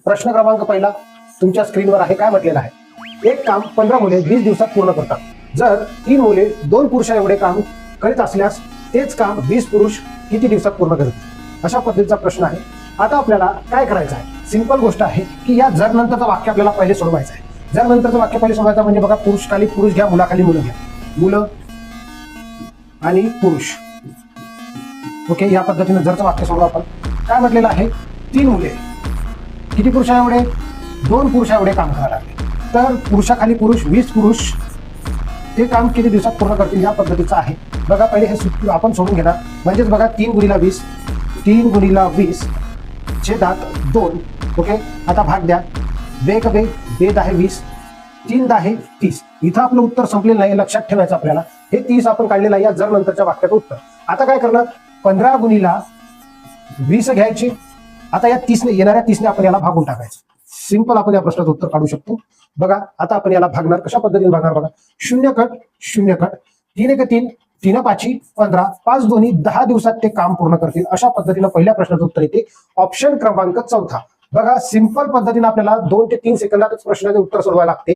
प्रश्न क्रमांक पहिला तुमच्या स्क्रीनवर आहे. काय म्हटलेलं आहे? एक काम 15 मुले 20 दिवसात पूर्ण करतात. जर 3 मुले 2 पुरुषा एवढे काम करीत असल्यास तेच काम 20 पुरुष किती दिवसात पूर्ण करतील? अशा पद्धतीचा प्रश्न आहे. आता आपल्याला काय करायचं आहे? सिंपल गोष्ट आहे की या जर नंतरचं वाक्य आपल्याला पहिले सोडवायचं आहे. जर नंतरचं वाक्य पहिले सोडवायचं म्हणजे बघा, पुरुष खाली पुरुष घ्या, मुलाखाली मुलं घ्या. मुलं आणि पुरुष. ओके, या पद्धतीने जरचं वाक्य सोडवा आपण. काय म्हटलेलं आहे? 3 मुले किती पुरुषा एवढे? 2 पुरुषा एवढे काम करायला लागले. तर पुरुषाखाली पुरुष 20 पुरुष ते काम किती दिवसात पूर्ण करतील? या पद्धतीचं आहे. बघा, पहिले हे आपण सोडून घेणार. म्हणजेच बघा, 3 गुणिला 20 3 गुणिला 20 छेदात 2. ओके, आता भाग द्या. 2 बे 2 10 20 3 10 30. इथं आपलं उत्तर संपलेलं नाही, लक्षात ठेवायचं आपल्याला. हे 30 आपण काढलेलं आहे या जर नंतरच्या वाक्याचं उत्तर. आता काय करणार? 15 गुणिला 20 घ्यायची. आता या 30ने येणाऱ्या 30ने आपण याला भागून टाकायचं. सिंपल आपण या प्रश्नाचं उत्तर काढू शकतो. बघा, आता आपण याला भागणार. कशा पद्धतीने भागणार बघा. 0 कट 0 कट 3 1 3 3 5 15 5 दोन्ही 10 दिवसात ते काम पूर्ण करतील. अशा पद्धतीनं पहिल्या प्रश्नाचं उत्तर येते. ऑप्शन क्रमांक 4. बघा, सिंपल पद्धतीने आपल्याला 2 ते 3 सेकंदातच प्रश्नाचे उत्तर सोडवायला लागते.